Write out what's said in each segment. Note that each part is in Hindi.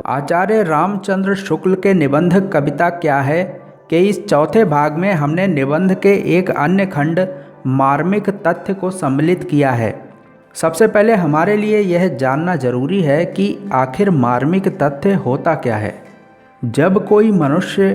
आचार्य रामचंद्र शुक्ल के निबंध कविता क्या है के इस चौथे भाग में हमने निबंध के एक अन्य खंड मार्मिक तथ्य को सम्मिलित किया है। सबसे पहले हमारे लिए यह जानना जरूरी है कि आखिर मार्मिक तथ्य होता क्या है। जब कोई मनुष्य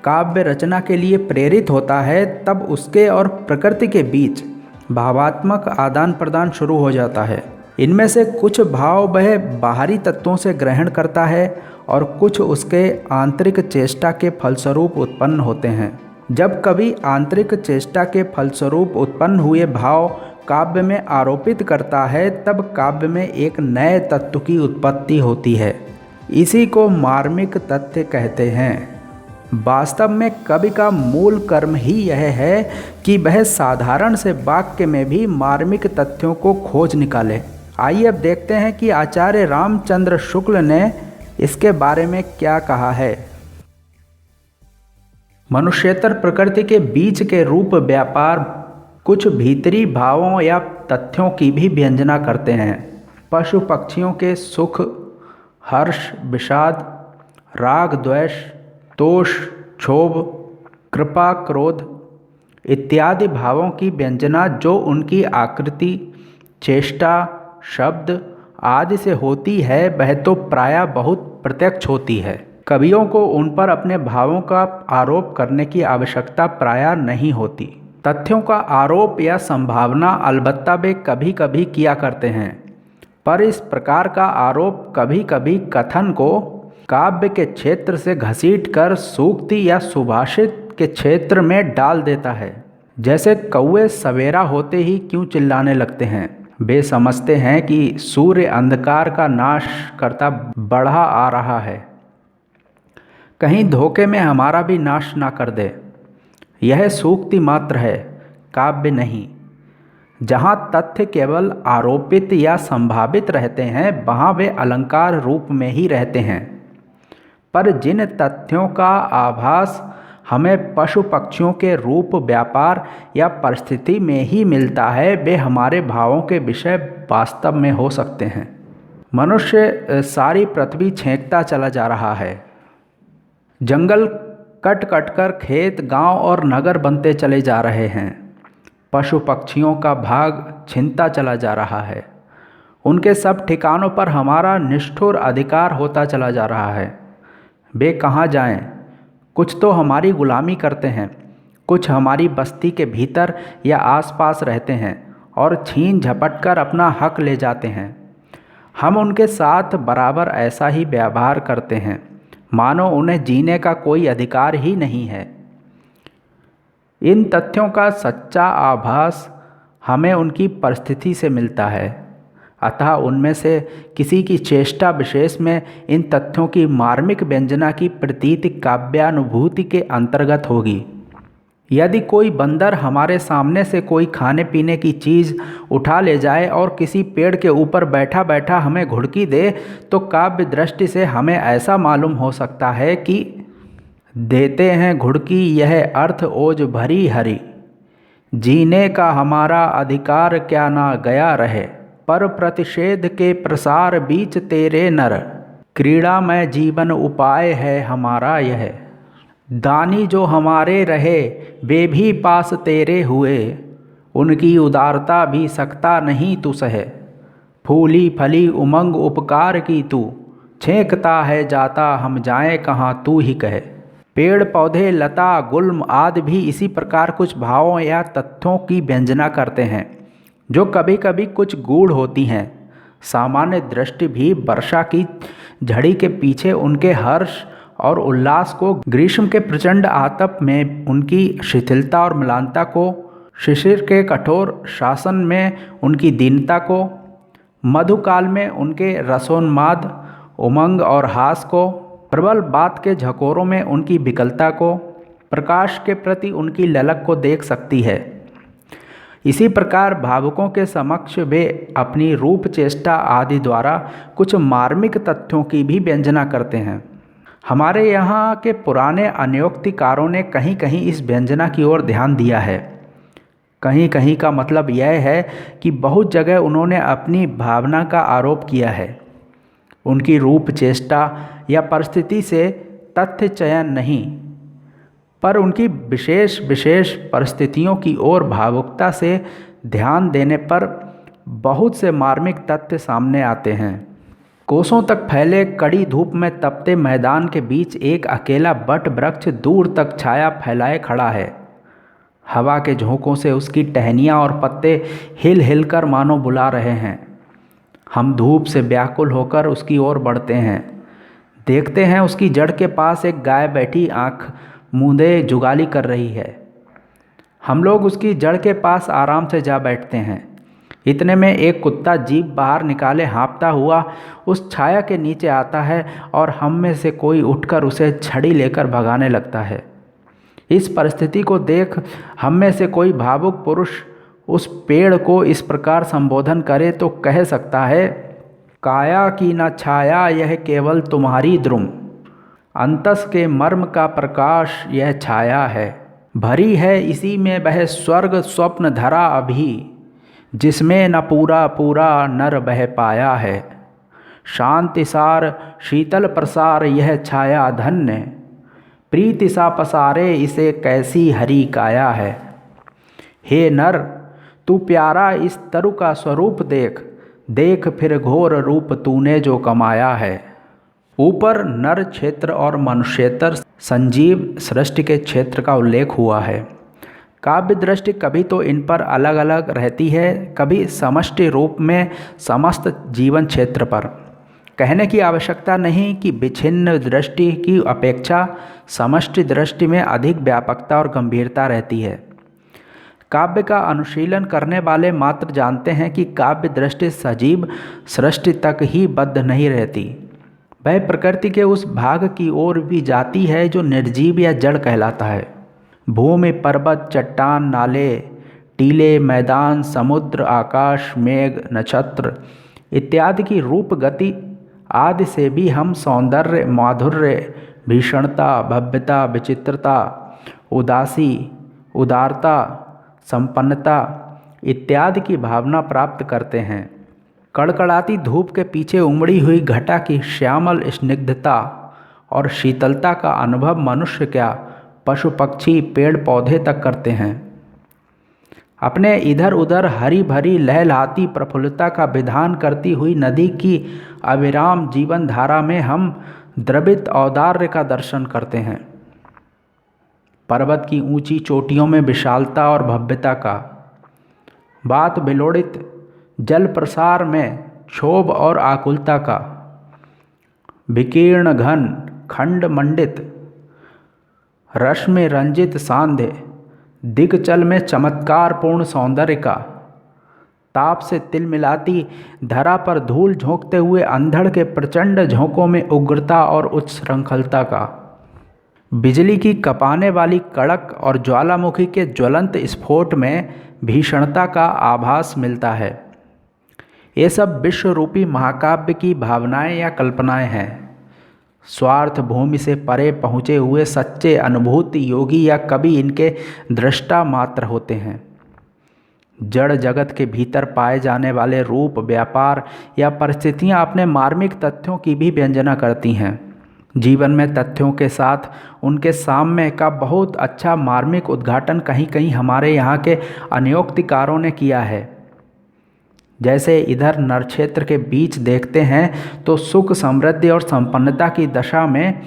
काव्य रचना के लिए प्रेरित होता है तब उसके और प्रकृति के बीच भावात्मक आदान प्रदान शुरू हो जाता है। इनमें से कुछ भाव वह बाहरी तत्वों से ग्रहण करता है और कुछ उसके आंतरिक चेष्टा के फलस्वरूप उत्पन्न होते हैं। जब कभी आंतरिक चेष्टा के फलस्वरूप उत्पन्न हुए भाव काव्य में आरोपित करता है तब काव्य में एक नए तत्व की उत्पत्ति होती है। इसी को मार्मिक तथ्य कहते हैं। वास्तव में कवि का मूल कर्म ही यह है कि वह साधारण से वाक्य में भी मार्मिक तथ्यों को खोज निकाले। आइए अब देखते हैं कि आचार्य रामचंद्र शुक्ल ने इसके बारे में क्या कहा है। मनुष्येतर प्रकृति के बीच के रूप व्यापार कुछ भीतरी भावों या तथ्यों की भी व्यंजना करते हैं। पशु पक्षियों के सुख, हर्ष, विषाद, राग, द्वेष, तोष, क्षोभ, कृपा, क्रोध इत्यादि भावों की व्यंजना जो उनकी आकृति, चेष्टा, शब्द आदि से होती है वह तो प्रायः बहुत प्रत्यक्ष होती है। कवियों को उन पर अपने भावों का आरोप करने की आवश्यकता प्रायः नहीं होती। तथ्यों का आरोप या संभावना अलबत्ता वे कभी कभी किया करते हैं, पर इस प्रकार का आरोप कभी कभी कथन को काव्य के क्षेत्र से घसीटकर सूक्ति या सुभाषित के क्षेत्र में डाल देता है। जैसे कौवे सवेरा होते ही क्यों चिल्लाने लगते हैं। वे समझते हैं कि सूर्य अंधकार का नाश करता बढ़ा आ रहा है, कहीं धोखे में हमारा भी नाश ना कर दे। यह सूक्ति मात्र है, काव्य नहीं। जहाँ तथ्य केवल आरोपित या संभावित रहते हैं वहाँ वे अलंकार रूप में ही रहते हैं। पर जिन तथ्यों का आभास हमें पशु पक्षियों के रूप, व्यापार या परिस्थिति में ही मिलता है वे हमारे भावों के विषय वास्तव में हो सकते हैं। मनुष्य सारी पृथ्वी छेंकता चला जा रहा है। जंगल कट कट कर खेत, गांव और नगर बनते चले जा रहे हैं। पशु पक्षियों का भाग छिनता चला जा रहा है। उनके सब ठिकानों पर हमारा निष्ठुर अधिकार होता चला जा रहा है। वे कहाँ जाएं? कुछ तो हमारी गुलामी करते हैं, कुछ हमारी बस्ती के भीतर या आसपास रहते हैं और छीन झपट कर अपना हक ले जाते हैं। हम उनके साथ बराबर ऐसा ही व्यवहार करते हैं मानो उन्हें जीने का कोई अधिकार ही नहीं है। इन तथ्यों का सच्चा आभास हमें उनकी परिस्थिति से मिलता है, अतः उनमें से किसी की चेष्टा विशेष में इन तथ्यों की मार्मिक व्यंजना की प्रतीति काव्यानुभूति के अंतर्गत होगी। यदि कोई बंदर हमारे सामने से कोई खाने पीने की चीज़ उठा ले जाए और किसी पेड़ के ऊपर बैठा बैठा हमें घुड़की दे तो काव्य दृष्टि से हमें ऐसा मालूम हो सकता है कि देते हैं घुड़की यह अर्थ ओज भरी हरी, जीने का हमारा अधिकार क्या ना गया रहे, पर प्रतिषेध के प्रसार बीच तेरे नर, क्रीड़ा में जीवन उपाय है हमारा यह, दानी जो हमारे रहे वे भी पास तेरे हुए, उनकी उदारता भी सकता नहीं तू सहे, फूली फली उमंग उपकार की तू, छेंकता है जाता हम जाएं कहाँ तू ही कहे। पेड़ पौधे, लता, गुल्म आदि भी इसी प्रकार कुछ भावों या तथ्यों की व्यंजना करते हैं जो कभी कभी कुछ गूढ़ होती हैं। सामान्य दृष्टि भी वर्षा की झड़ी के पीछे उनके हर्ष और उल्लास को, ग्रीष्म के प्रचंड आतप में उनकी शिथिलता और म्लानता को, शिशिर के कठोर शासन में उनकी दीनता को, मधुकाल में उनके रसोन्माद, उमंग और हास को, प्रबल बात के झकोरों में उनकी विकलता को, प्रकाश के प्रति उनकी ललक को देख सकती है। इसी प्रकार भावुकों के समक्ष वे अपनी रूप, चेष्टा आदि द्वारा कुछ मार्मिक तथ्यों की भी व्यंजना करते हैं। हमारे यहाँ के पुराने अन्योक्तिकारों ने कहीं कहीं इस व्यंजना की ओर ध्यान दिया है। कहीं कहीं का मतलब यह है कि बहुत जगह उन्होंने अपनी भावना का आरोप किया है। उनकी रूप चेष्टा या परिस्थिति से तथ्य चयन नहीं, पर उनकी विशेष विशेष परिस्थितियों की ओर भावुकता से ध्यान देने पर बहुत से मार्मिक तथ्य सामने आते हैं। कोसों तक फैले कड़ी धूप में तपते मैदान के बीच एक अकेला बट वृक्ष दूर तक छाया फैलाए खड़ा है। हवा के झोंकों से उसकी टहनियाँ और पत्ते हिल हिल कर मानो बुला रहे हैं। हम धूप से व्याकुल होकर उसकी ओर बढ़ते हैं। देखते हैं उसकी जड़ के पास एक गाय बैठी आंख मूंदे जुगाली कर रही है। हम लोग उसकी जड़ के पास आराम से जा बैठते हैं। इतने में एक कुत्ता जीभ बाहर निकाले हाँफता हुआ उस छाया के नीचे आता है और हम में से कोई उठकर उसे छड़ी लेकर भगाने लगता है। इस परिस्थिति को देख हम में से कोई भावुक पुरुष उस पेड़ को इस प्रकार संबोधन करे तो कह सकता है, काया की न छाया यह केवल तुम्हारी द्रुम, अंतस के मर्म का प्रकाश यह छाया है, भरी है इसी में वह स्वर्ग स्वप्न धरा अभी, जिसमें न पूरा पूरा नर बह पाया है, शांति सार शीतल प्रसार यह छाया धन्य, प्रीति सा पसारे इसे कैसी हरी काया है। हे नर, तू प्यारा इस तरु का स्वरूप देख, देख फिर घोर रूप तूने जो कमाया है। ऊपर नर क्षेत्र और मनुष्येतर संजीव सृष्टि के क्षेत्र का उल्लेख हुआ है। काव्य दृष्टि कभी तो इन पर अलग अलग रहती है, कभी समष्टि रूप में समस्त जीवन क्षेत्र पर। कहने की आवश्यकता नहीं कि विच्छिन्न दृष्टि की अपेक्षा समष्टि दृष्टि में अधिक व्यापकता और गंभीरता रहती है। काव्य का अनुशीलन करने वाले मात्र जानते हैं कि काव्य दृष्टि सजीव सृष्टि तक ही बद्ध नहीं रहती, वह प्रकृति के उस भाग की ओर भी जाती है जो निर्जीव या जड़ कहलाता है। भूमि, पर्वत, चट्टान, नाले, टीले, मैदान, समुद्र, आकाश, मेघ, नक्षत्र इत्यादि की रूप गति आदि से भी हम सौंदर्य, माधुर्य, भीषणता, भव्यता, विचित्रता, उदासी, उदारता, संपन्नता इत्यादि की भावना प्राप्त करते हैं। कड़कड़ाती धूप के पीछे उमड़ी हुई घटा की श्यामल स्निग्धता और शीतलता का अनुभव मनुष्य क्या, पशु पक्षी पेड़ पौधे तक करते हैं। अपने इधर उधर हरी भरी लहलहाती प्रफुल्लता का विधान करती हुई नदी की अविराम जीवन धारा में हम द्रवित औदार्य का दर्शन करते हैं। पर्वत की ऊंची चोटियों में विशालता और भव्यता का, बात बिलोड़ित जल प्रसार में क्षोभ और आकुलता का, विकीर्ण घन खंड मंडित रश्मि रंजित सांध्य दिग्चल में चमत्कारपूर्ण सौंदर्य का, ताप से तिलमिलाती धरा पर धूल झोंकते हुए अंधड़ के प्रचंड झोंकों में उग्रता और उच्च श्रृंखलता का, बिजली की कपाने वाली कड़क और ज्वालामुखी के ज्वलंत स्फोट में भीषणता का आभास मिलता है। ये सब विश्वरूपी महाकाव्य की भावनाएं या कल्पनाएं हैं। स्वार्थ भूमि से परे पहुँचे हुए सच्चे अनुभूति योगी या कवि इनके दृष्टा मात्र होते हैं। जड़ जगत के भीतर पाए जाने वाले रूप, व्यापार या परिस्थितियां अपने मार्मिक तथ्यों की भी व्यंजना करती हैं। जीवन में तथ्यों के साथ उनके साम्य का बहुत अच्छा मार्मिक उद्घाटन कहीं कहीं हमारे यहाँ के अनयोक्तिकारों ने किया है। जैसे इधर नर क्षेत्र के बीच देखते हैं तो सुख, समृद्धि और संपन्नता की दशा में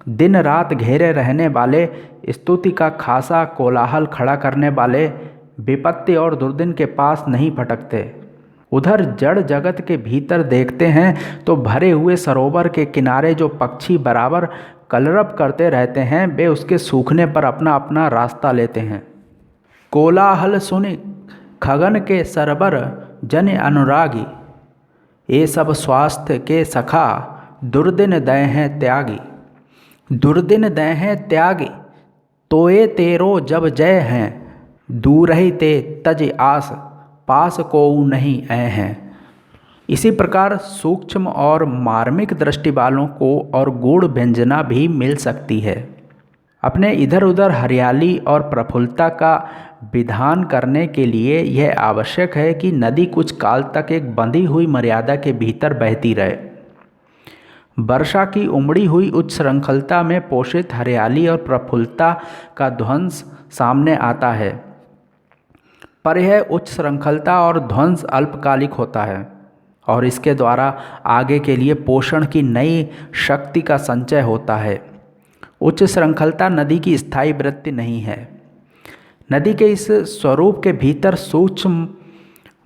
दिन रात घेरे रहने वाले, स्तुति का खासा कोलाहल खड़ा करने वाले विपत्ति और दुर्दिन के पास नहीं भटकते। उधर जड़ जगत के भीतर देखते हैं तो भरे हुए सरोवर के किनारे जो पक्षी बराबर कलरव करते रहते हैं, वे उसके सूखने पर अपना अपना रास्ता लेते हैं। कोलाहल सुनि खगन के सरबर जन अनुरागी, ये सब स्वास्थ्य के सखा दुर्दिन दय हैं त्यागी। दुर्दिन दय हैं त्यागी, तोए तेरो जब जय हैं, दूर ही ते तज आस, पास को नहीं आए हैं। इसी प्रकार सूक्ष्म और मार्मिक दृष्टि वालों को और गूढ़ व्यंजना भी मिल सकती है। अपने इधर उधर हरियाली और प्रफुल्लता का विधान करने के लिए यह आवश्यक है कि नदी कुछ काल तक एक बंधी हुई मर्यादा के भीतर बहती रहे। वर्षा की उमड़ी हुई उच्च श्रृंखलता में पोषित हरियाली और प्रफुल्लता का ध्वंस सामने आता है, पर यह उच्च श्रृंखलता और ध्वंस अल्पकालिक होता है और इसके द्वारा आगे के लिए पोषण की नई शक्ति का संचय होता है। उच्च श्रृंखलता नदी की स्थायी वृत्ति नहीं है। नदी के इस स्वरूप के भीतर सूक्ष्म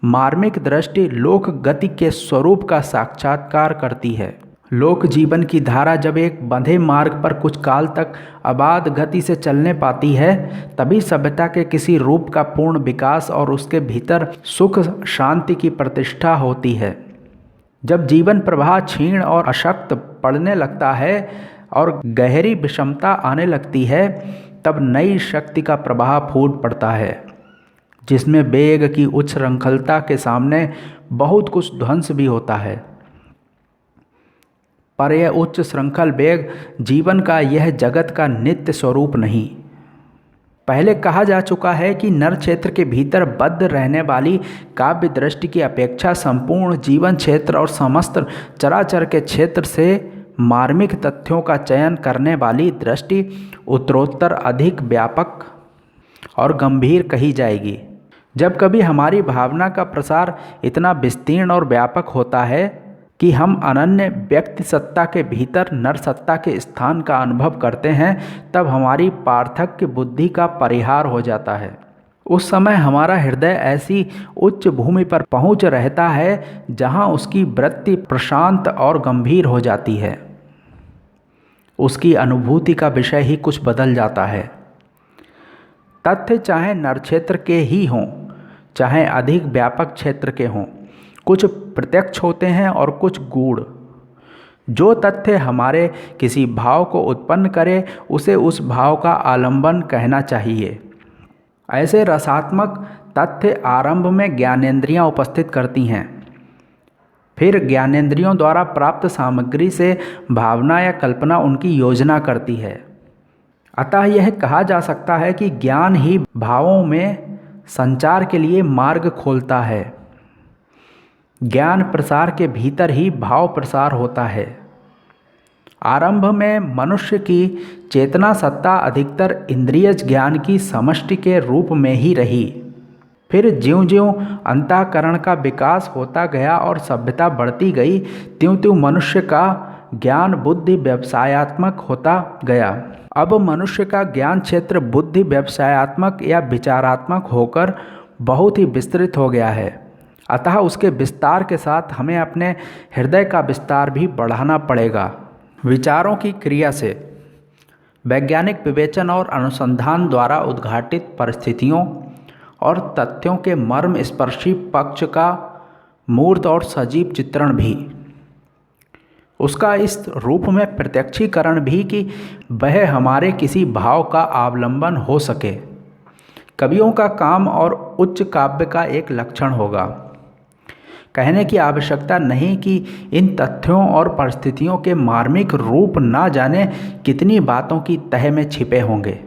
मार्मिक दृष्टि लोक गति के स्वरूप का साक्षात्कार करती है। लोक जीवन की धारा जब एक बंधे मार्ग पर कुछ काल तक अबाध गति से चलने पाती है, तभी सभ्यता के किसी रूप का पूर्ण विकास और उसके भीतर सुख शांति की प्रतिष्ठा होती है। जब जीवन प्रवाह क्षीण और अशक्त पड़ने लगता है और गहरी विषमता आने लगती है, तब नई शक्ति का प्रवाह फूट पड़ता है, जिसमें वेग की उच्च श्रृंखलता के सामने बहुत कुछ ध्वंस भी होता है। पर यह उच्च श्रृंखल वेग जीवन का, यह जगत का नित्य स्वरूप नहीं। पहले कहा जा चुका है कि नर क्षेत्र के भीतर बद्ध रहने वाली काव्य दृष्टि की अपेक्षा संपूर्ण जीवन क्षेत्र और समस्त चराचर के क्षेत्र से मार्मिक तथ्यों का चयन करने वाली दृष्टि उत्तरोत्तर अधिक व्यापक और गंभीर कही जाएगी। जब कभी हमारी भावना का प्रसार इतना विस्तीर्ण और व्यापक होता है कि हम अनन्य व्यक्ति सत्ता के भीतर नर सत्ता के स्थान का अनुभव करते हैं, तब हमारी पार्थक्य बुद्धि का परिहार हो जाता है। उस समय हमारा हृदय ऐसी उच्च भूमि पर पहुंच रहता है जहां उसकी वृत्ति प्रशांत और गंभीर हो जाती है। उसकी अनुभूति का विषय ही कुछ बदल जाता है। तथ्य चाहे नर क्षेत्र के ही हों, चाहे अधिक व्यापक क्षेत्र के हों, कुछ प्रत्यक्ष होते हैं और कुछ गूढ़। जो तथ्य हमारे किसी भाव को उत्पन्न करे, उसे उस भाव का आलंबन कहना चाहिए। ऐसे रसात्मक तथ्य आरंभ में ज्ञानेंद्रियां उपस्थित करती हैं, फिर ज्ञानेंद्रियों द्वारा प्राप्त सामग्री से भावना या कल्पना उनकी योजना करती है। अतः यह कहा जा सकता है कि ज्ञान ही भावों में संचार के लिए मार्ग खोलता है। ज्ञान प्रसार के भीतर ही भाव प्रसार होता है। आरंभ में मनुष्य की चेतना सत्ता अधिकतर इंद्रिय ज्ञान की समष्टि के रूप में ही रही। फिर ज्यों-ज्यों अंतःकरण का विकास होता गया और सभ्यता बढ़ती गई, त्यों-त्यों मनुष्य का ज्ञान बुद्धि व्यवसायात्मक होता गया। अब मनुष्य का ज्ञान क्षेत्र बुद्धि व्यवसायात्मक या विचारात्मक होकर बहुत ही विस्तृत हो गया है। अतः उसके विस्तार के साथ हमें अपने हृदय का विस्तार भी बढ़ाना पड़ेगा। विचारों की क्रिया से वैज्ञानिक विवेचन और अनुसंधान द्वारा उद्घाटित परिस्थितियों और तथ्यों के मर्म स्पर्शी पक्ष का मूर्त और सजीव चित्रण भी, उसका इस रूप में प्रत्यक्षीकरण भी कि वह हमारे किसी भाव का अवलंबन हो सके, कवियों का काम और उच्च काव्य का एक लक्षण होगा। कहने की आवश्यकता नहीं कि इन तथ्यों और परिस्थितियों के मार्मिक रूप ना जाने कितनी बातों की तह में छिपे होंगे।